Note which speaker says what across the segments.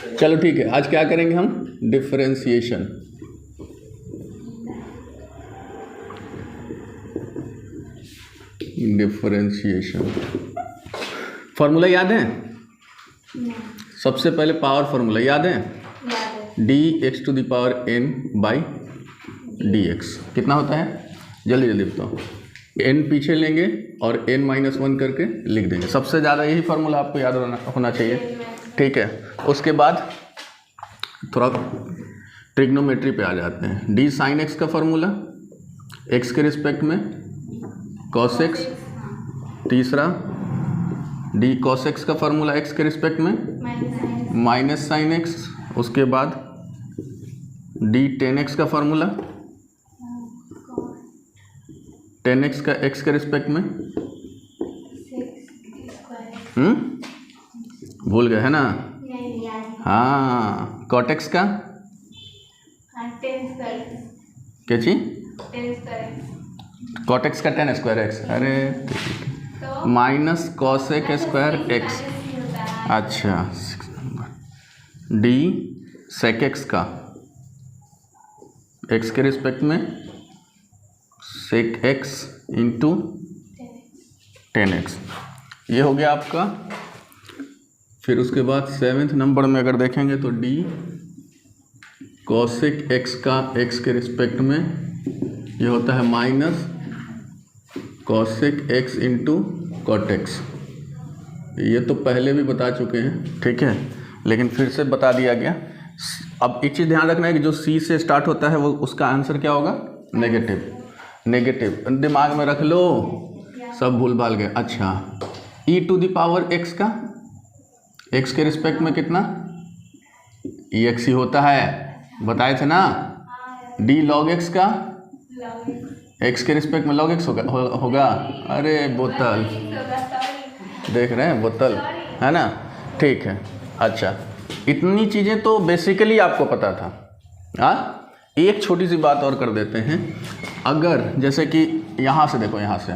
Speaker 1: चलो ठीक है, आज क्या करेंगे हम? डिफरेंशिएशन। डिफरेंशिएशन फॉर्मूला याद है? सबसे पहले पावर फॉर्मूला याद है? dx to the power n by dx कितना होता है? जल्दी जल्दी बताओ। n पीछे लेंगे और n-1 करके लिख देंगे। सबसे ज़्यादा यही फार्मूला आपको याद होना चाहिए, ठीक है। उसके बाद थोड़ा ट्रिग्नोमेट्री पे आ जाते हैं। d sin x का फार्मूला x के रिस्पेक्ट में cos x, तीसरा d cos x का फार्मूला x के रिस्पेक्ट में माइनस साइन x, उसके बाद d tan x का फार्मूला tan x का x के रिस्पेक्ट में भूल गए है ना? हाँ, cot x का क्या चीज? cot x का tan स्क्वायर x, अरे माइनस cosec स्क्वायर x। अच्छा, d sec x का x के रिस्पेक्ट में sec x into tan x, ये हो गया आपका। फिर उसके बाद 7वें नंबर में अगर देखेंगे तो d cosec x का x के रिस्पेक्ट में ये होता है minus cosec x into cot x। ये तो पहले भी बता चुके हैं, ठीक है, लेकिन फिर से बता दिया गया। अब एक चीज़ ध्यान रखना है कि जो c से स्टार्ट होता है वो उसका आंसर क्या होगा? नेगेटिव। नेगेटिव दिमाग में रख लो, सब भूल भाल गए। अच्छा, e to the power x का x के रिस्पेक्ट में कितना? ex ही होता है, बताए थे ना। d log x का x के रिस्पेक्ट में log x होगा। अरे बोतल, देख रहे हैं बोतल, है ना? ठीक है। अच्छा, इतनी चीज़ें तो बेसिकली आपको पता था। हाँ, एक छोटी सी बात और कर देते हैं। अगर जैसे कि यहाँ से देखो, यहाँ से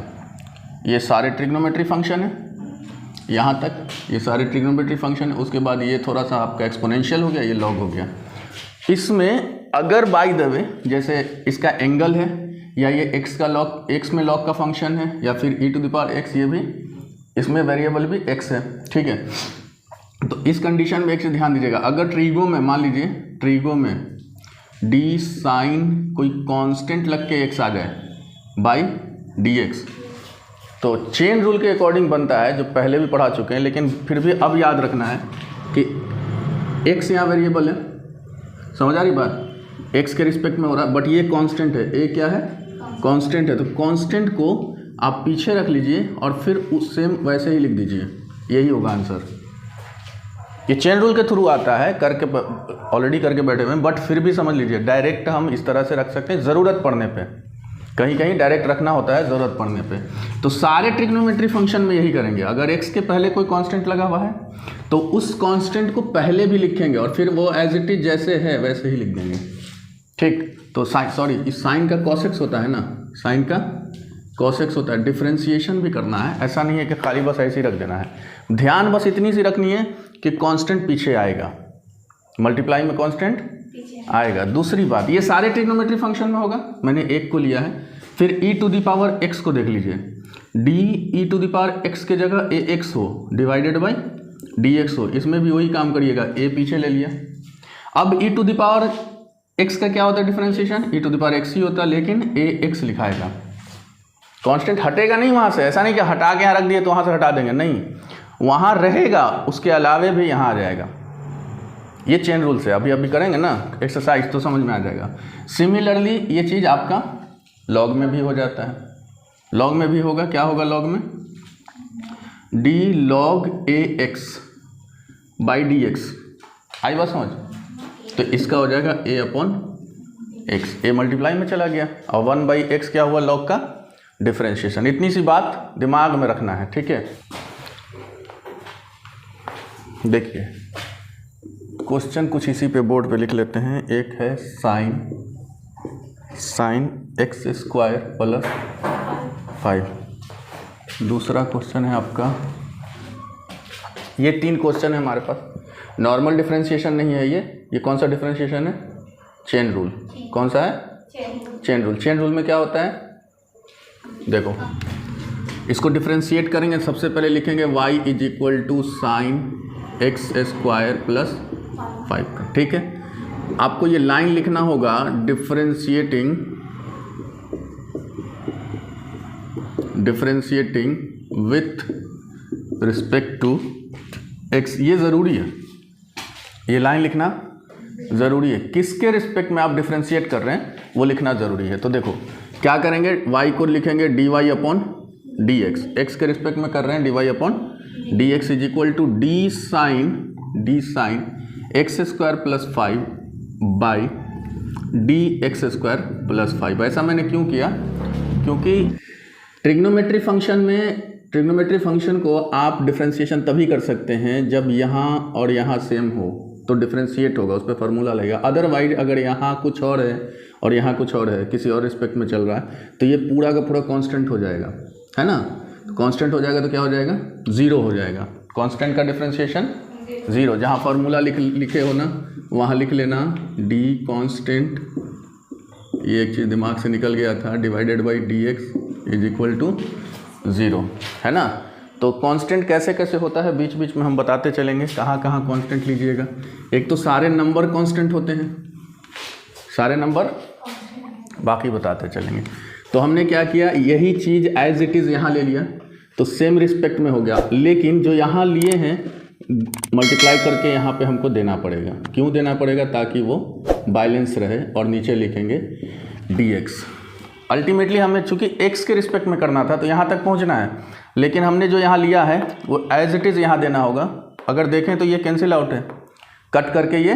Speaker 1: ये सारे ट्रिग्नोमेट्री फंक्शन है, यहाँ तक ये सारे ट्रिग्नोमेट्री फंक्शन है। उसके बाद ये थोड़ा सा आपका एक्सपोनेंशियल हो गया, ये लॉग हो गया। इसमें अगर बाय द वे जैसे इसका एंगल है, या ये x का लॉग, x में लॉग का फंक्शन है, या फिर e to the power x, ये भी इसमें वेरिएबल भी x है, ठीक है। तो इस कंडीशन में एक चीज़ ध्यान दीजिएगा, अगर ट्रीगो में मान लीजिए ट्रीगो में d साइन कोई कांस्टेंट लग के x आ जाए बाई dx, तो चेन रूल के अकॉर्डिंग बनता है, जो पहले भी पढ़ा चुके हैं, लेकिन फिर भी अब याद रखना है कि x यहाँ वेरिएबल है, समझ आ रही बात? x के रिस्पेक्ट में हो रहा है, बट ये कांस्टेंट है। a क्या है? कांस्टेंट है। तो कांस्टेंट को आप पीछे रख लीजिए और फिर उस सेम वैसे ही लिख दीजिए, यही होगा आंसर। ये चेन रूल के थ्रू आता है, करके ऑलरेडी करके बैठे हुए हैं, बट फिर भी समझ लीजिए, डायरेक्ट हम इस तरह से रख सकते हैं ज़रूरत पड़ने पे। कहीं कहीं डायरेक्ट रखना होता है ज़रूरत पड़ने पे। तो सारे ट्रिग्नोमेट्री फंक्शन में यही करेंगे। अगर x के पहले कोई कांस्टेंट लगा हुआ है तो उस कांस्टेंट को पहले भी लिखेंगे और फिर वो एज इट इज जैसे है वैसे ही लिख देंगे, ठीक। तो इस साइन का cos x होता है ना, साइन का cos x होता है। डिफरेंशिएशन भी करना है, ऐसा नहीं है कि खाली बस ऐसे ही रख देना है। ध्यान बस इतनी सी रखनी है कि कांस्टेंट पीछे आएगा, मल्टीप्लाई में कांस्टेंट आएगा। दूसरी बात, ये सारे ट्रिग्नोमेट्री फंक्शन में होगा, मैंने एक को लिया है। फिर e to the power x को देख लीजिए, d e to the power x के जगह ax हो डिवाइडेड बाई dx हो, इसमें भी वही काम करिएगा, a पीछे ले लिया। अब e to the power x का क्या होता है differentiation? e to the power x ही होता है, लेकिन ax लिखाएगा। कांस्टेंट हटेगा नहीं वहाँ से, ऐसा नहीं कि हटा के यहाँ रख दिए तो वहाँ से हटा देंगे, नहीं, वहाँ रहेगा, उसके अलावे भी यहाँ आ जाएगा। ये चेन रूल से अभी करेंगे ना एक्सरसाइज तो समझ में आ जाएगा। सिमिलरली ये चीज़ आपका लॉग में भी हो जाता है, लॉग में भी होगा। क्या होगा लॉग में? d log ax by dx, आई बात समझ? तो इसका हो जाएगा a upon x, a multiply में चला गया और 1/x क्या हुआ? लॉग का डिफरेंशिएशन। इतनी सी बात दिमाग में रखना है, ठीक है। देखिए क्वेश्चन कुछ इसी पे बोर्ड पे लिख लेते हैं। एक है साइन एक्स स्क्वायर प्लस 5। दूसरा क्वेश्चन है आपका, ये 3 क्वेश्चन है हमारे पास। नॉर्मल डिफरेंशिएशन नहीं है ये कौन सा डिफरेंशिएशन है? Chain rule. कौन सा है? Chain rule. चेन रूल में क्या होता है? देखो इसको डिफरेंशिएट करेंगे, सबसे पहले लिखेंगे y is equal to sine x square plus 5 का, ठीक है। आपको ये लाइन लिखना होगा differentiating with respect to x। ये ज़रूरी है, ये लाइन लिखना ज़रूरी है। किसके रिस्पेक्ट में आप डिफरेंशिएट कर रहे हैं वो लिखना ज़रूरी है। तो देखो क्या करेंगे, y को लिखेंगे dy अपॉन dx, x के रिस्पेक्ट में कर रहे हैं dy upon dx is equal to d sine x square plus 5 by d x square plus 5। ऐसा मैंने क्यों किया? क्योंकि ट्रिग्नोमेट्री फंक्शन को आप डिफरेंशिएशन तभी कर सकते हैं जब यहाँ और यहाँ सेम हो तो डिफरेंशिएट होगा, उस पर फार्मूला लगेगा। अदरवाइज अगर यहाँ कुछ और है और यहाँ कुछ और है, किसी और रिस्पेक्ट में चल रहा है, तो ये पूरा का पूरा कांस्टेंट हो जाएगा, है ना। तो कांस्टेंट हो जाएगा तो क्या हो जाएगा? ज़ीरो हो जाएगा। कांस्टेंट का डिफरेंशिएशन ज़ीरो। जहाँ फार्मूला लिखे हो ना वहाँ लिख लेना डी कांस्टेंट, ये एक चीज़ दिमाग से निकल गया था, divided by d x is equal to zero, है ना। तो कांस्टेंट कैसे कैसे होता है बीच बीच में हम बताते चलेंगे, कहाँ कहाँ कांस्टेंट लीजिएगा। एक तो सारे नंबर कांस्टेंट होते हैं, सारे नंबर, बाकी बताते चलेंगे। तो हमने क्या किया, यही चीज़ एज इट इज़ यहाँ ले लिया तो सेम रिस्पेक्ट में हो गया, लेकिन जो यहाँ लिए हैं मल्टीप्लाई करके यहाँ पे हमको देना पड़ेगा। क्यों देना पड़ेगा? ताकि वो बैलेंस रहे। और नीचे लिखेंगे dx। अल्टीमेटली हमें चूँकि x के रिस्पेक्ट में करना था तो यहाँ तक पहुँचना है, लेकिन हमने जो यहाँ लिया है वो एज इट इज़ यहाँ देना होगा। अगर देखें तो ये कैंसिल आउट है, कट करके ये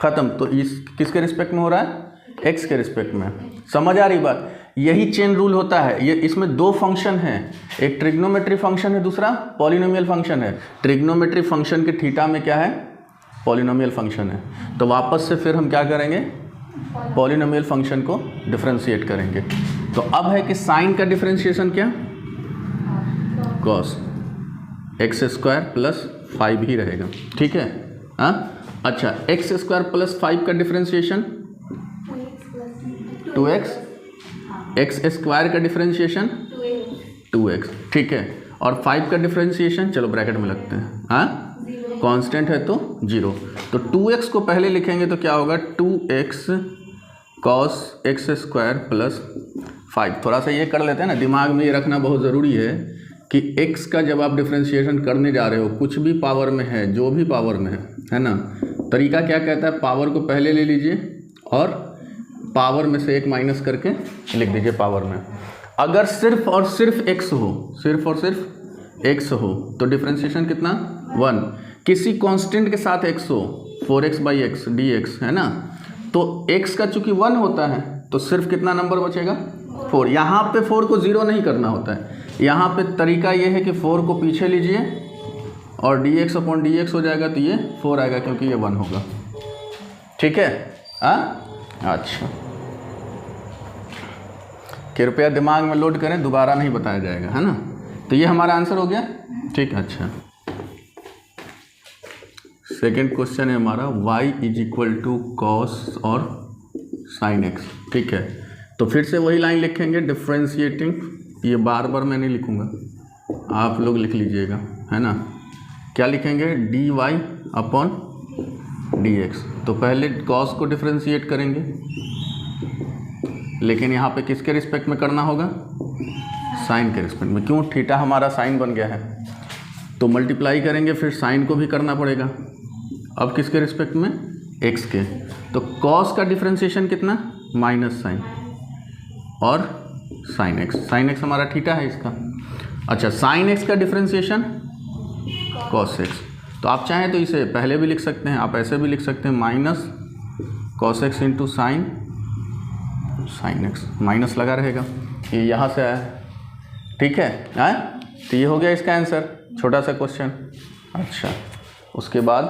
Speaker 1: ख़त्म। तो इस किसके रिस्पेक्ट में हो रहा है? x के रिस्पेक्ट में। समझ आ रही बात? यही चेन रूल होता है। ये इसमें दो फंक्शन हैं, एक ट्रिग्नोमेट्री फंक्शन है, दूसरा पॉलिनोमियल फंक्शन है। ट्रिग्नोमेट्री फंक्शन के थीटा में क्या है? पॉलिनोमियल फंक्शन है। तो वापस से फिर हम क्या करेंगे? पॉलिनोमियल फंक्शन को डिफरेंशिएट करेंगे। तो अब है कि साइन का डिफरेंशिएशन क्या? कॉस एक्स स्क्वायर प्लस 5 ही रहेगा, ठीक है। हाँ अच्छा, एक्स स्क्वायर प्लस 5 का डिफरेंशिएशन 2x, एक्स स्क्वायर का डिफरेंशिएशन 2x, ठीक है। और 5 का डिफरेंशिएशन चलो ब्रैकेट में लगते हैं, हाँ कांस्टेंट है तो 0। तो 2x को पहले लिखेंगे तो क्या होगा? 2x cos x square plus 5। थोड़ा सा ये कर लेते हैं ना, दिमाग में ये रखना बहुत ज़रूरी है कि x का जब आप डिफरेंशिएशन करने जा रहे हो, कुछ भी पावर में है, जो भी पावर में है ना, तरीका क्या कहता है? पावर को पहले ले लीजिए और पावर में से एक माइनस करके लिख दीजिए पावर में। अगर सिर्फ और सिर्फ x हो, सिर्फ और सिर्फ x हो तो डिफरेंशिएशन कितना? 1। किसी कांस्टेंट के साथ x हो, 4x/x dx, है ना। तो x का चूंकि 1 होता है तो सिर्फ कितना नंबर बचेगा? 4। यहाँ पे 4 को 0 नहीं करना होता है, यहाँ पे तरीका ये है कि 4 को पीछे लीजिए और dx अपॉन dx हो जाएगा तो ये 4 आएगा क्योंकि ये 1 होगा, ठीक है। अच्छा, कृपया दिमाग में लोड करें, दोबारा नहीं बताया जाएगा, है ना। तो ये हमारा आंसर हो गया, ठीक है। अच्छा, सेकंड क्वेश्चन है हमारा y is equal to cos और साइन x, ठीक है। तो फिर से वही लाइन लिखेंगे डिफ्रेंशिएटिंग, ये बार बार मैं नहीं लिखूँगा, आप लोग लिख लीजिएगा, है ना। क्या लिखेंगे? dy upon dx। तो पहले कॉस को डिफ्रेंशिएट करेंगे, लेकिन यहाँ पे किसके रिस्पेक्ट में करना होगा? साइन के रिस्पेक्ट में। क्यों? थीटा हमारा साइन बन गया है तो मल्टीप्लाई करेंगे, फिर साइन को भी करना पड़ेगा। अब किसके रिस्पेक्ट में? x के। तो कॉस का डिफरेंशिएशन कितना? माइनस साइन और साइन x। साइन x हमारा थीटा है इसका। अच्छा, साइन x का डिफरेंशिएशन कॉस x। तो आप चाहें तो इसे पहले भी लिख सकते हैं, आप ऐसे भी लिख सकते हैं, minus cos x into sine x। Minus लगा रहेगा, ये यहाँ से आया है, ठीक है। तो ये हो गया इसका आंसर, छोटा सा क्वेश्चन। अच्छा, उसके बाद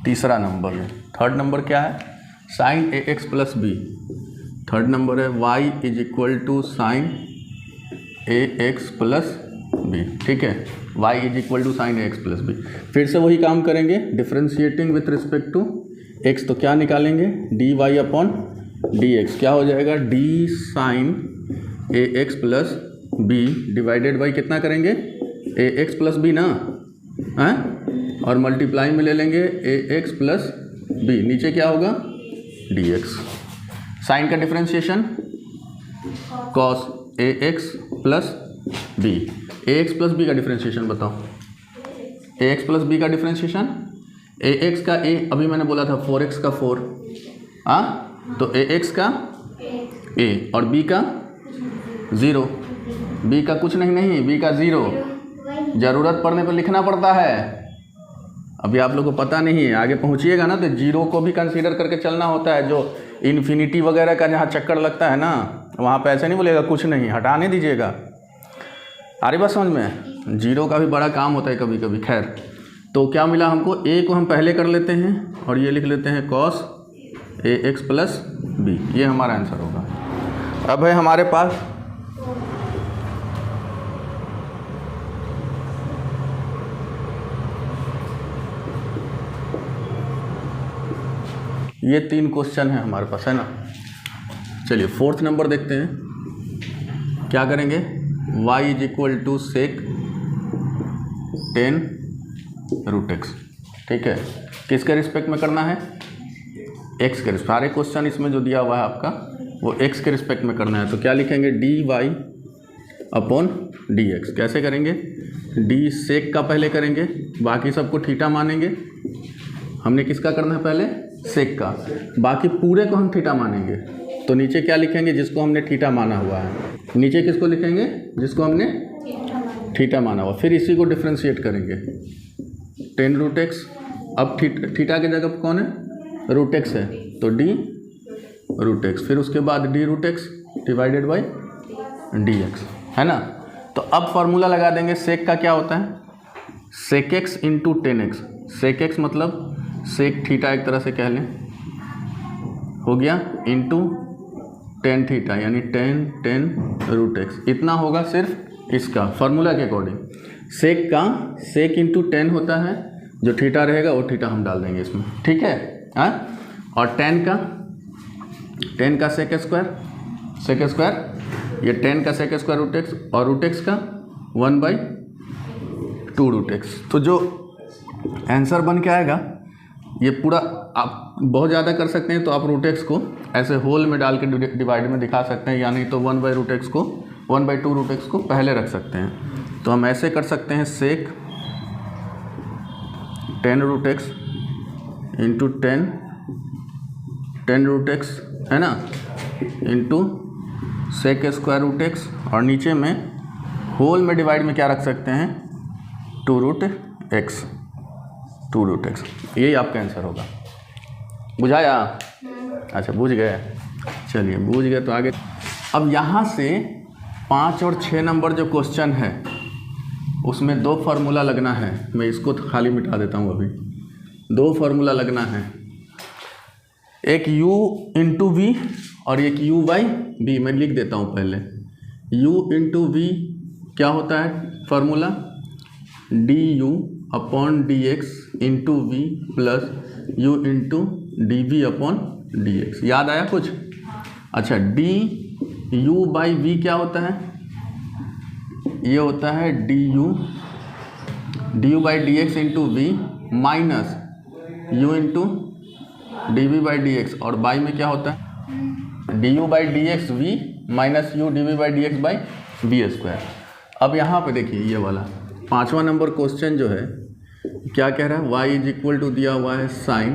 Speaker 1: तीसरा नंबर है, थर्ड नंबर क्या है? Sine ax plus b। Third number है y is equal to sine ax plus b, ठीक है। y is equal to sine x plus b. फिर से वही काम करेंगे, differentiating with respect to x, तो क्या निकालेंगे, d y upon d x, क्या हो जाएगा, d sine a x plus b divided by कितना करेंगे, ए एक्स प्लस बी ना, हैं, और मल्टीप्लाई में ले लेंगे ए एक्स प्लस बी, नीचे क्या होगा, डी एक्स। साइन का differentiation cos A x plus B, A x plus B का डिफ्रेंशिएशन बताओ, ए एक्स प्लस बी का डिफ्रेंशिएशन, ए एक्स का ए अभी मैंने बोला था 4x का 4, तो ए एक्स का ए और बी का 0, बी का कुछ नहीं, बी का 0, ज़रूरत पड़ने पर लिखना पड़ता है। अभी आप लोगों को पता नहीं है, आगे पहुंचिएगा ना तो 0 को भी कंसीडर करके चलना होता है, जो इन्फिनिटी वगैरह का जहाँ चक्कर लगता है ना, वहाँ पे ऐसे नहीं बोलेगा कुछ नहीं, हटाने दीजिएगा। आ रही बात समझ में, 0 का भी बड़ा काम होता है कभी कभी। खैर, तो क्या मिला हमको, ए को हम पहले कर लेते हैं और ये लिख लेते हैं cos A x plus B, ये हमारा आंसर होगा। अब है हमारे पास ये 3 क्वेश्चन है हमारे पास, है ना। चलिए 4th नंबर देखते हैं, क्या करेंगे, y is equal to sec 10 root x, ठीक है। किसके रिस्पेक्ट में करना है, x के रिस्पेक्ट, सारे क्वेश्चन इसमें जो दिया हुआ है आपका वो x के रिस्पेक्ट में करना है। तो क्या लिखेंगे, d y upon d x. कैसे करेंगे, डी सेक का पहले करेंगे, बाकी सबको थीटा मानेंगे। हमने किसका करना है पहले, सेक का, बाकी पूरे को हम थीटा मानेंगे। तो नीचे क्या लिखेंगे, जिसको हमने थीटा माना हुआ है, नीचे किसको लिखेंगे, जिसको हमने थीटा माना हुआ, फिर इसी को डिफ्रेंशिएट करेंगे 10 रूट एक्स। अब थीटा की जगह कौन है, रूट एक्स है, तो डी रूट एक्स, फिर उसके बाद d root x divided by d x, है ना। तो अब फॉर्मूला लगा देंगे, सेक का क्या होता है, sec x into 10x, sec x मतलब सेक थीटा एक तरह से कह लें, हो गया, इंटू 10 थीटा यानी 10 रूट एक्स, इतना होगा सिर्फ इसका फॉर्मूला के अकॉर्डिंग। सेक का सेक इंटू 10 होता है, जो थीटा रहेगा वो थीटा हम डाल देंगे इसमें, ठीक है, हाँ। और 10 का सेक स्क्वायर, ये 10 का सेक स्क्वायर रूट एक्स, और रूट एक्स का 1/2 रूट एक्स। तो जो आंसर बन के आएगा, ये पूरा आप बहुत ज़्यादा कर सकते हैं, तो आप रूट एक्स को ऐसे होल में डाल के डिवाइड में दिखा सकते हैं, या नहीं तो 1/2 रूट एक्स को पहले रख सकते हैं। तो हम ऐसे कर सकते हैं, sec 10 root x into 10 root x, है ना, into sec square root x, और नीचे में होल में डिवाइड में क्या रख सकते हैं, 2 रूट एक्स, यही आपका आंसर होगा। बुझाया, अच्छा बुझ गए, चलिए बुझ गए तो आगे। अब यहाँ से 5 और 6 नंबर जो क्वेश्चन है उसमें 2 फार्मूला लगना है, मैं इसको खाली मिटा देता हूँ अभी। 2 फार्मूला लगना है, एक u इंटू वी और एक u बाई बी। मैं लिख देता हूँ पहले, u इंटू वी क्या होता है formula, d u upon d x into v plus u into d v upon d x. याद आया कुछ? अच्छा, डी यू बाई वी क्या होता है, ये होता है d u by d x into v minus u into d v by d x, और बाई में क्या होता है d u by d x v minus u d v by d x by b square. अब यहाँ पे देखिए ये वाला 5वां नंबर क्वेश्चन जो है क्या कह रहा है, y इज इक्वल टू दिया हुआ है sine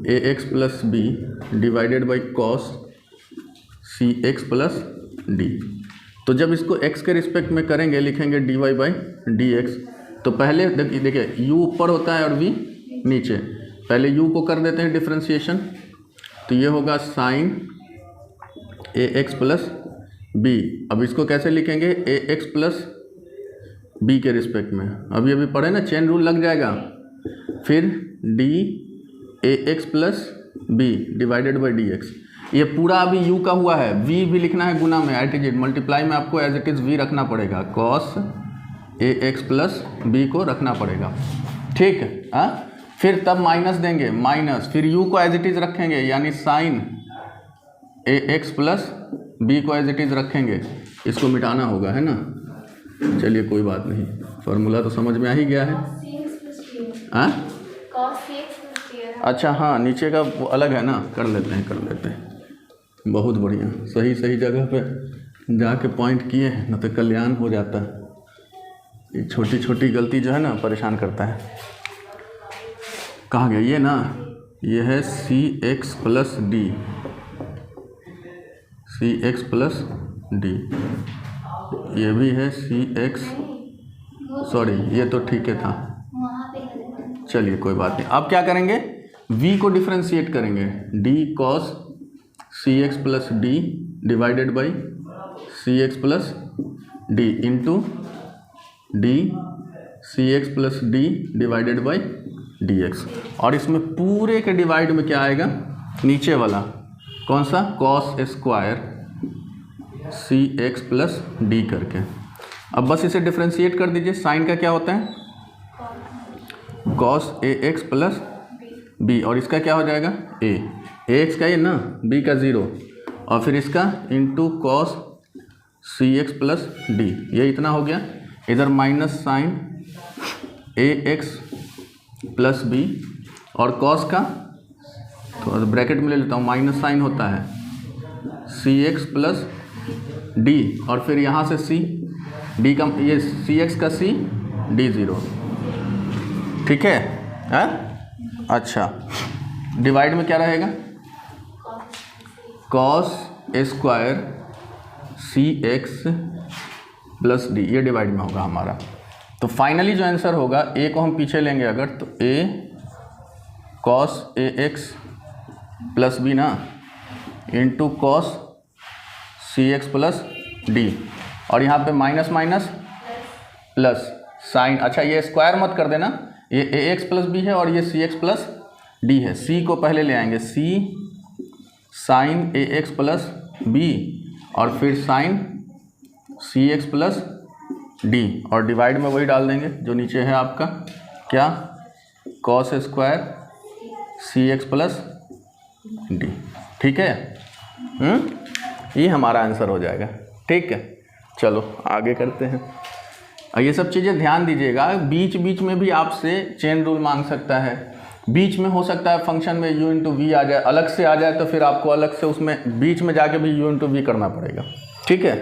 Speaker 1: a x plus b divided by cos c x plus d. तो जब इसको x के रिस्पेक्ट में करेंगे लिखेंगे d y by d x. तो पहले देखिए u ऊपर होता है और v नीचे, पहले u को कर देते हैं डिफ्रेंशिएशन, तो ये होगा sine a x plus b. अब इसको कैसे लिखेंगे, ए एक्स प्लस बी के रिस्पेक्ट में, अभी पढ़े ना, चेन रूल लग जाएगा। फिर d a x plus b divided by d x, ये पूरा अभी u का हुआ है, v भी लिखना है गुना में, एट इज इट, मल्टीप्लाई में आपको एज इट इज़ v रखना पड़ेगा, cos A x plus B को रखना पड़ेगा, ठीक है। हाँ, फिर तब माइनस देंगे, माइनस, फिर यू को एज इट इज़ रखेंगे, यानी sign a x plus B को एज इट इज़ रखेंगे। इसको मिटाना होगा, है ना। चलिए कोई बात नहीं, फॉर्मूला तो समझ में आ ही गया है। हाँ, अच्छा हाँ, नीचे का वो अलग है ना, कर लेते हैं। बहुत बढ़िया, सही सही जगह पे जाके पॉइंट किए हैं, न तो कल्याण हो जाता है। ये छोटी छोटी गलती जो है ना परेशान करता है। कहाँ गया ये ना, ये है सी x plus D, c x plus D, ये भी है सी एक्स, सॉरी ये तो ठीक है था। चलिए कोई बात नहीं। अब क्या करेंगे, v को डिफ्रेंशिएट करेंगे, d cos c x plus d divided by c x plus d into d c x plus d divided by d x. और इसमें पूरे के डिवाइड में क्या आएगा, नीचे वाला कौन सा, cos स्क्वायर सी एक्स प्लस डी करके। अब बस इसे डिफ्रेंशिएट कर दीजिए। साइन का क्या होता है, cos ए एक्स प्लस बी, और इसका क्या हो जाएगा, ए एक्स का ये ना, बी का 0, और फिर इसका into cos c x plus D, ये इतना हो गया। इधर minus sign a x plus B, और cos का तो ब्रैकेट में ले लेता हूँ, माइनस साइन होता है सी एक्स प्लस डी, और फिर यहाँ से सी डी का, ये सी एक्स का सी डी 0, ठीक है। अच्छा, डिवाइड में क्या रहेगा, cos स्क्वायर सी एक्स प्लस डी, ये डिवाइड में होगा हमारा। तो फाइनली जो आंसर होगा, ए को हम पीछे लेंगे अगर, तो ए cos ए एक्स प्लस बी ना into cos c x plus D, और यहाँ पे माइनस माइनस प्लस साइन। अच्छा, ये स्क्वायर मत कर देना, ये ए एक्स प्लस बी है और ये सी एक्स प्लस डी है। सी को पहले ले आएंगे, सी sign a x plus B, और फिर साइन सी एक्स प्लस डी, और डिवाइड में वही डाल देंगे जो नीचे है आपका, क्या, cos स्क्वायर सी एक्स प्लस डी, ठीक है। ये हमारा आंसर हो जाएगा, ठीक है। चलो आगे करते हैं। और ये सब चीज़ें ध्यान दीजिएगा, बीच बीच में भी आपसे चेन रूल मांग सकता है, बीच में हो सकता है फंक्शन में u इंटू वी आ जाए, अलग से आ जाए, तो फिर आपको अलग से उसमें बीच में जाके भी u इंटू वी करना पड़ेगा, ठीक है।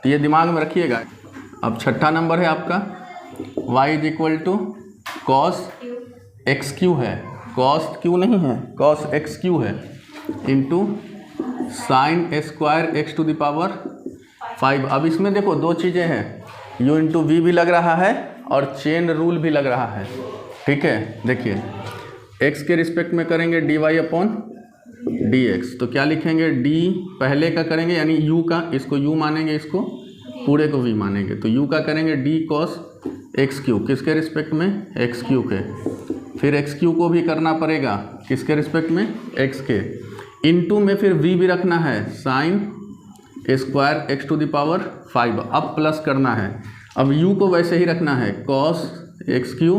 Speaker 1: तो ये दिमाग में रखिएगा। अब छठा नंबर है आपका, y is equal to cos x cube है, कॉस क्यू नहीं है, कॉस एक्स क्यू है, into sine square x to the power 5। अब इसमें देखो दो चीज़ें हैं, u इंटू वी भी लग रहा है और चेन रूल भी लग रहा है, ठीक है। देखिए x के रिस्पेक्ट में करेंगे dy अपॉन डी एक्स, तो क्या लिखेंगे, d पहले का करेंगे यानी u का, इसको u मानेंगे, इसको पूरे को v मानेंगे, तो u का करेंगे d cos एक्स क्यू, किसके रिस्पेक्ट में, एक्स क्यू के। फिर एक्स क्यू को भी करना पड़ेगा, किसके रिस्पेक्ट में, x के। इनटू में फिर v भी रखना है, sine square x to the power 5। अब प्लस करना है, अब u को वैसे ही रखना है, cos एक्स क्यू,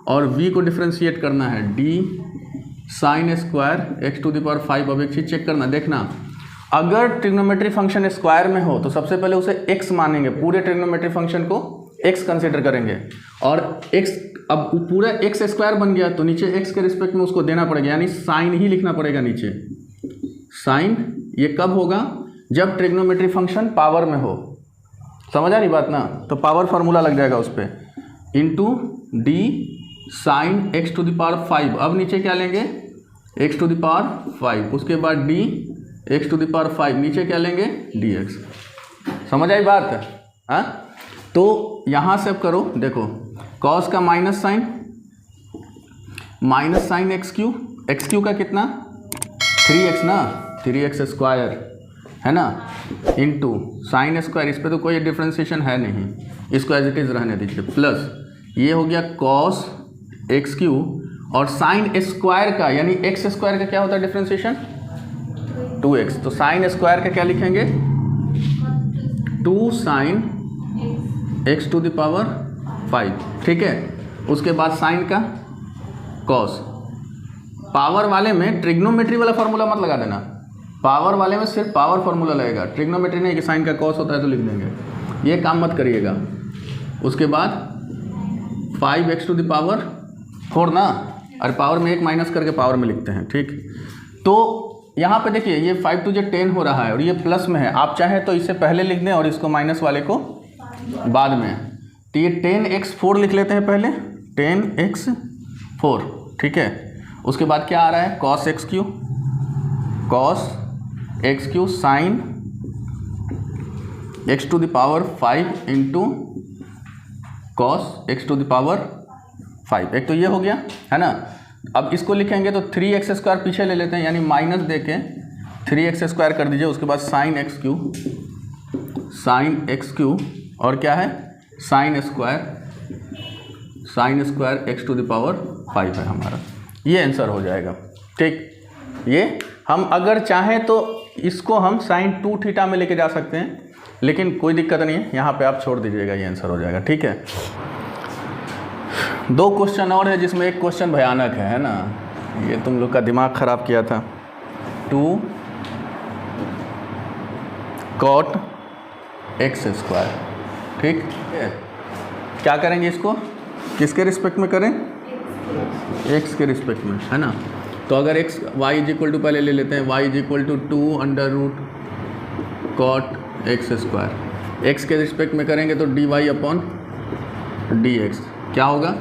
Speaker 1: और v को डिफ्रेंशिएट करना है, d sine square x to the power 5। अब एक चीज़ चेक करना, देखना, अगर ट्रिग्नोमेट्री फंक्शन स्क्वायर में हो तो सबसे पहले उसे x मानेंगे, पूरे ट्रिग्नोमेट्री फंक्शन को x कंसिडर करेंगे, और x अब पूरा एक्स स्क्वायर बन गया तो नीचे x के रिस्पेक्ट में उसको देना पड़ेगा, यानी साइन ही लिखना पड़ेगा नीचे, साइन। ये कब होगा, जब ट्रिग्नोमेट्री फंक्शन पावर में हो, समझ आ रही बात ना, तो पावर फार्मूला लग जाएगा उस पर, into d sine x to the power 5। अब नीचे क्या लेंगे, एक्स टू द पावर 5, उसके बाद d x to the power 5, नीचे क्या लेंगे, डी एक्स। समझ आई बात है, हाँ। तो यहाँ से अब करो, देखो कॉस का माइनस साइन एक्स क्यू का कितना, 3x ना, 3x स्क्वायर है ना, इंटू साइन स्क्वायर, इस पर तो कोई डिफ्रेंशिएशन है नहीं, इसको एज इट इज़ रहने दीजिए, प्लस ये हो गया कॉस एक्स क्यू, और साइन स्क्वायर का यानी एक्स स्क्वायर का क्या होता है डिफ्रेंशिएशन, 2x, तो साइन स्क्वायर का क्या लिखेंगे, 2 sine x to the power 5, ठीक है। उसके बाद साइन का कॉस। पावर वाले में ट्रिग्नोमेट्री वाला फार्मूला मत लगा देना, पावर वाले में सिर्फ पावर फार्मूला लगेगा, ट्रिग्नोमेट्री नहीं कि साइन का कॉस होता है तो लिख देंगे, ये काम मत करिएगा। उसके बाद 5x⁴ ना, और पावर में 1 माइनस करके पावर में लिखते हैं, ठीक। तो यहाँ पे देखिए ये 5 2 10 हो रहा है और ये प्लस में है, आप चाहें तो इसे पहले लिख दें और इसको माइनस वाले को बाद में। तो ये 10x4 लिख लेते हैं पहले, 10x4, ठीक है। उसके बाद क्या आ रहा है, cos x³ sign x⁵ into cos x⁵ एक तो ये हो गया है ना। अब इसको लिखेंगे तो 3x² पीछे ले लेते हैं, यानी माइनस दे के 3x² कर दीजिए। उसके बाद साइन x³ और क्या है साइन स्क्वायर x⁵ है हमारा, ये आंसर हो जाएगा, ठीक। ये हम अगर चाहें तो इसको हम sin 2θ में लेके जा सकते हैं, लेकिन कोई दिक्कत नहीं है, यहाँ पे आप छोड़ दीजिएगा, ये आंसर हो जाएगा, ठीक है। 2 क्वेश्चन और है जिसमें एक क्वेश्चन भयानक है ना, ये तुम लोग का दिमाग ख़राब किया था। 2 cot x², ठीक है। क्या करेंगे इसको, किसके रिस्पेक्ट में करें, x के रिस्पेक्ट में, है ना। तो अगर y पहले ले लेते हैं, y = 2 √cot x², x के रिस्पेक्ट में करेंगे तो dy/dx क्या होगा।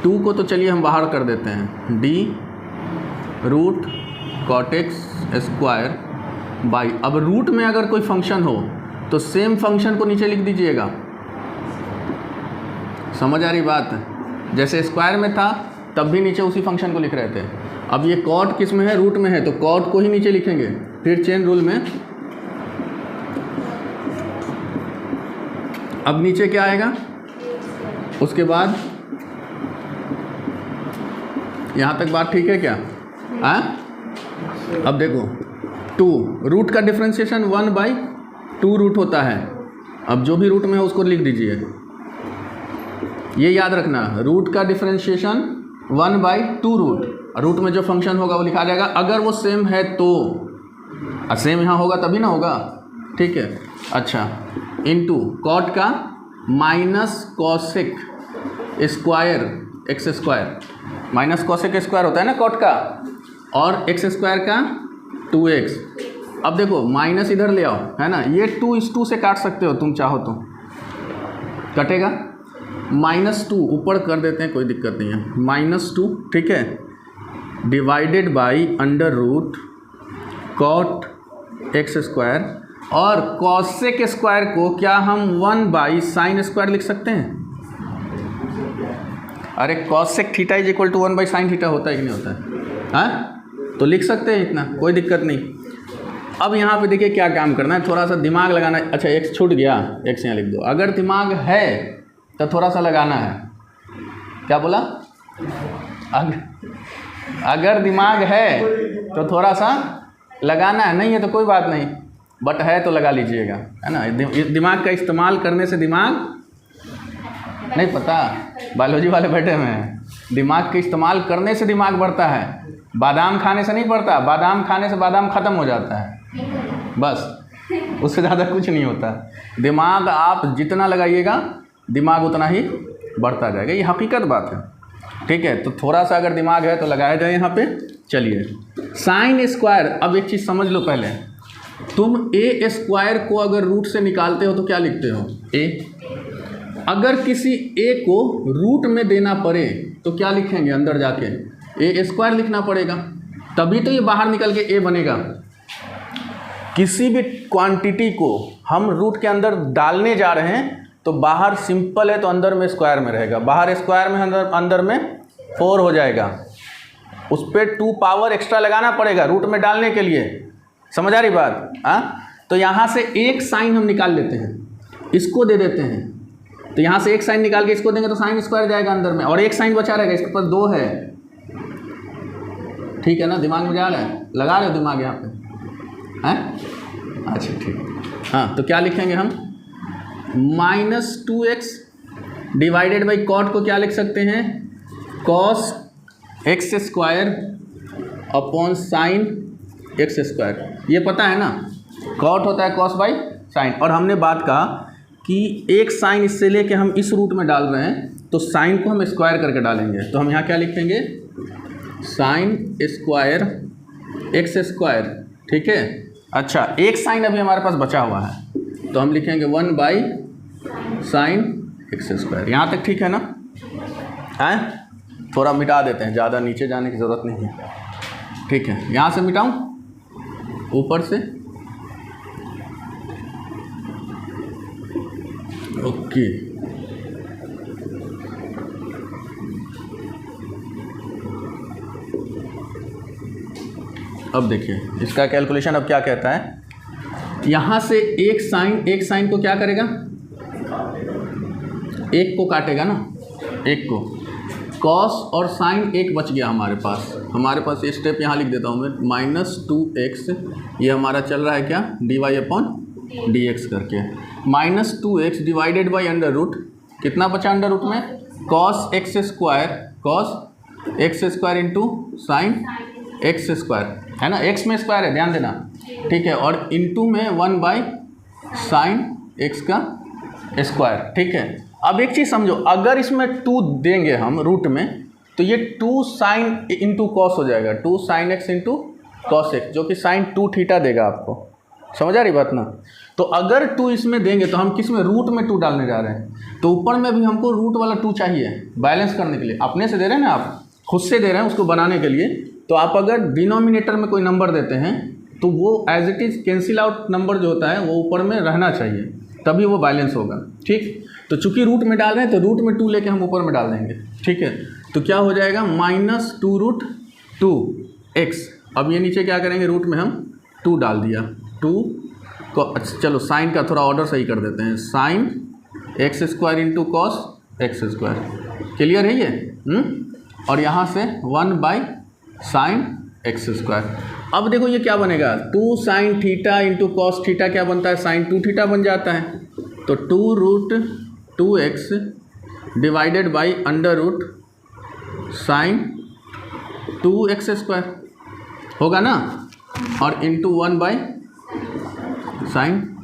Speaker 1: 2 को तो चलिए हम बाहर कर देते हैं, d√cot x²। अब रूट में अगर कोई फंक्शन हो तो सेम फंक्शन को नीचे लिख दीजिएगा, समझ आ रही बात। जैसे स्क्वायर में था तब भी नीचे उसी फंक्शन को लिख रहे थे। अब ये कॉट किस में है, रूट में है, तो कॉट को ही नीचे लिखेंगे। फिर चेन रूल में अब नीचे क्या आएगा, उसके बाद यहाँ तक बात ठीक है क्या। अब देखो 2 रूट का डिफरेंशिएशन 1/2 रूट होता है। अब जो भी रूट में है उसको लिख दीजिए, ये याद रखना, रूट का डिफरेंशिएशन 1/2 रूट में जो फंक्शन होगा वो लिखा जाएगा, अगर वो सेम है तो। सेम यहाँ होगा तभी ना होगा, ठीक है। अच्छा, इनटू कॉट का minus cosec square x², minus cosec square होता है ना कॉट का, और x² का 2x। अब देखो माइनस इधर ले आओ, है ना, ये 2 इस 2 से काट सकते हो तुम चाहो तो, कटेगा। -2 ऊपर कर देते हैं, कोई दिक्कत नहीं है, -2, ठीक है, डिवाइडेड बाई √cot x²। और कॉसेक स्क्वायर को क्या हम 1/sin² लिख सकते हैं। अरे कॉसेक θ = 1/sin θ होता है कि नहीं होता है, हाँ, तो लिख सकते हैं इतना, कोई दिक्कत नहीं। अब यहाँ पे देखिए क्या काम करना है, थोड़ा सा दिमाग लगाना है। अच्छा x छूट गया, x यहाँ लिख दो। अगर दिमाग है तो थोड़ा सा लगाना है, क्या बोला, अगर दिमाग है तो थोड़ा सा लगाना है, नहीं है तो कोई बात नहीं, बट है तो लगा लीजिएगा, है ना। दिमाग का इस्तेमाल करने से दिमाग नहीं पता, बायोलॉजी वाले बैठे हुए हैं, दिमाग के इस्तेमाल करने से दिमाग बढ़ता है, बादाम खाने से नहीं बढ़ता, बादाम खाने से बादाम ख़त्म हो जाता है, बस उससे ज़्यादा कुछ नहीं होता। दिमाग आप जितना लगाइएगा दिमाग उतना ही बढ़ता जाएगा, ये हकीकत बात है, ठीक है। तो थोड़ा सा अगर दिमाग है तो लगाया जाए यहाँ पे। चलिए साइन स्क्वायर, अब एक चीज़ समझ लो पहले, तुम a² को अगर रूट से निकालते हो तो क्या लिखते हो, a। अगर किसी a को रूट में देना पड़े तो क्या लिखेंगे, अंदर जाके a² लिखना पड़ेगा, तभी तो ये बाहर निकल के a बनेगा। किसी भी क्वांटिटी को हम रूट के अंदर डालने जा रहे हैं तो बाहर सिंपल है तो अंदर में स्क्वायर में रहेगा, बाहर स्क्वायर में अंदर में 4 हो जाएगा, उस पर 2 पावर एक्स्ट्रा लगाना पड़ेगा रूट में डालने के लिए, समझ आ रही बात। तो यहाँ से एक साइन हम निकाल लेते हैं, इसको दे देते हैं, तो यहाँ से एक साइन निकाल के इसको देंगे तो साइन स्क्वायर जाएगा अंदर में, और एक साइन बचा रहेगा, इसके पास 2 है, ठीक है ना। दिमाग में जा रहा है, लगा रहे हो दिमाग यहाँ पे, हैं, अच्छा ठीक। हाँ, तो क्या लिखेंगे हम, -2x डिवाइडेड बाई कॉट को क्या लिख सकते हैं, cos x square upon sine x square. ये पता है ना, कॉट होता है कॉस बाई साइन। और हमने बात कहा कि एक साइन इससे लेके हम इस रूट में डाल रहे हैं तो साइन को हम स्क्वायर करके डालेंगे, तो हम यहाँ क्या लिखेंगे, साइन स्क्वायर एक्स स्क्वायर, ठीक है। अच्छा, एक साइन अभी हमारे पास बचा हुआ है तो हम लिखेंगे 1 बाई साइन एक्स स्क्वायर। यहाँ तक ठीक है ना, है? थोड़ा मिटा देते हैं, ज़्यादा नीचे जाने की ज़रूरत नहीं है, ठीक है। यहाँ से मिटाऊँ, ऊपर से, ओके। अब देखिए इसका कैलकुलेशन अब क्या कहता है, यहाँ से एक साइन को क्या करेगा, एक को काटेगा ना, एक को, कॉस और साइन एक बच गया हमारे पास ये स्टेप यहाँ लिख देता हूँ मैं, -2x, ये हमारा चल रहा है क्या, dy अपॉन dx करके, -2x divided by under root, कितना बचा अंडर रूट में, cos x square into sine x square, है ना, x में स्क्वायर है, ध्यान देना, ठीक है, और इंटू में 1 बाई साइन एक्स का स्क्वायर, ठीक है। अब एक चीज़ समझो, अगर इसमें 2 देंगे हम रूट में तो ये 2 साइन इंटू कॉस हो जाएगा, 2 sine x into cos x, जो कि साइन 2 थीटा देगा आपको, समझ आ रही बात ना। तो अगर 2 इसमें देंगे तो हम किस में, रूट में 2 डालने जा रहे हैं, तो ऊपर में भी हमको रूट वाला 2 चाहिए बैलेंस करने के लिए। अपने से दे रहे हैं ना, आप खुद से दे रहे हैं उसको बनाने के लिए, तो आप अगर डिनोमिनेटर में कोई नंबर देते हैं तो वो as it is cancel out number जो होता है वो ऊपर में रहना चाहिए, तभी वो बैलेंस होगा, ठीक। तो चूंकि रूट में डाल रहे हैं तो रूट में 2 लेके हम ऊपर में डाल देंगे, ठीक है। तो क्या हो जाएगा, -2√2x। अब ये नीचे क्या करेंगे, रूट में हम 2 डाल दिया, 2 को, अच्छा चलो साइन का थोड़ा ऑर्डर सही कर देते हैं, sign x square into cos x square, clear है ये, और यहाँ से 1 बाई साइन एक्स स्क्वायर। अब देखो ये क्या बनेगा, 2 sine theta into cos theta क्या बनता है, साइन 2 थीटा बन जाता है, तो 2√2x divided by under root sine 2x square होगा ना, और into 1 by sine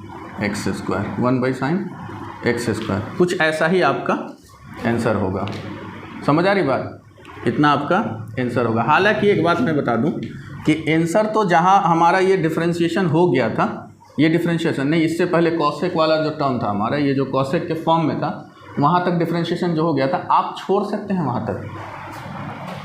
Speaker 1: x square, 1 by sine x square, कुछ ऐसा ही आपका आंसर होगा। समझ आ रही बात, इतना आपका आंसर होगा। हालांकि एक बात मैं बता दूं कि आंसर तो जहां हमारा ये डिफरेंशिएशन हो गया था, ये डिफरेंशिएशन नहीं, इससे पहले कॉसेक वाला जो टर्म था हमारा, ये जो कॉसेक के फॉर्म में था, वहाँ तक डिफरेंशिएशन जो हो गया था, आप छोड़ सकते हैं वहाँ तक।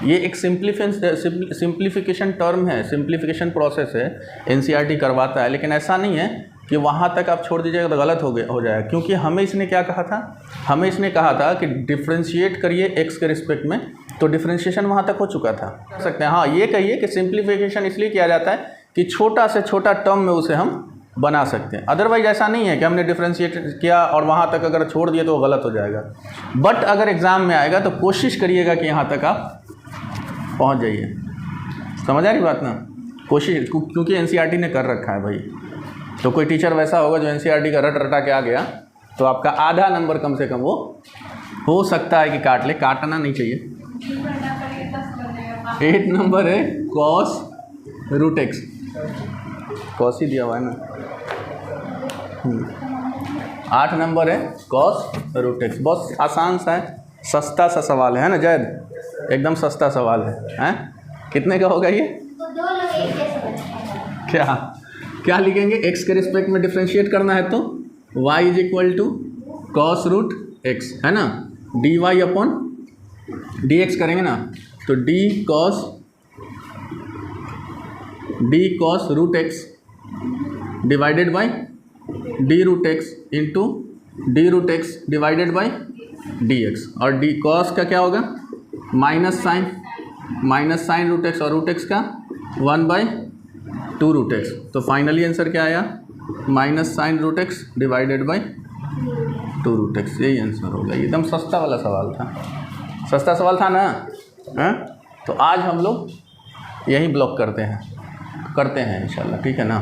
Speaker 1: ये एक सिंप्लीफिकेशन टर्म है, सिंप्लीफिकेशन प्रोसेस है, एनसीईआरटी करवाता है, लेकिन ऐसा नहीं है कि वहाँ तक आप छोड़ दीजिएगा तो गलत हो जाएगा, क्योंकि हमें इसने क्या कहा था, हमें इसने कहा था कि डिफ्रेंशिएट करिए एक्स के रिस्पेक्ट में, तो डिफ्रेंशिएशन वहाँ तक हो चुका था, कर सकते हैं। हाँ, ये कहिए कि सिंप्लीफिकेशन इसलिए किया जाता है कि छोटा से छोटा टर्म में उसे हम बना सकते हैं, अदरवाइज ऐसा नहीं है कि हमने डिफ्रेंशिएट किया और वहाँ तक अगर छोड़ दिए तो वो गलत हो जाएगा। बट अगर एग्ज़ाम में आएगा तो कोशिश करिएगा कि यहाँ तक आप पहुँच जाइए। समझ आ रही बात ना, कोशिश, क्योंकि एनसीईआरटी ने कर रखा है भाई, तो कोई टीचर वैसा होगा जो एनसीईआरटी का रट रटा के आ गया तो आपका आधा नंबर कम से कम वो हो सकता है कि काट ले, काटना नहीं चाहिए। 8 नंबर है कॉस रूट एक्स, कॉस ही दिया हुआ है ना। 8 नंबर है कॉस रूट एक्स, बहुत आसान सा है, सस्ता सा सवाल है ना जैद, एकदम सस्ता सवाल है। कितने का होगा ये, क्या लिखेंगे, x के रिस्पेक्ट में डिफ्रेंशिएट करना है तो y is equal to cos root x, है ना, dy अपॉन dx करेंगे ना, तो d cos root x divided by d root x into d root x divided by dx, और d कॉस का क्या होगा, माइनस साइन रूट एक्स, और रूट एक्स का 1 बाई 2 रूट एक्स, तो फाइनली आंसर क्या आया, minus sine root x divided by 2 root x, यही आंसर होगा। एकदम सस्ता वाला सवाल था, सस्ता सवाल था ना, हाँ। तो आज हम लोग यही ब्लॉक करते हैं इंशाल्लाह, ठीक है ना।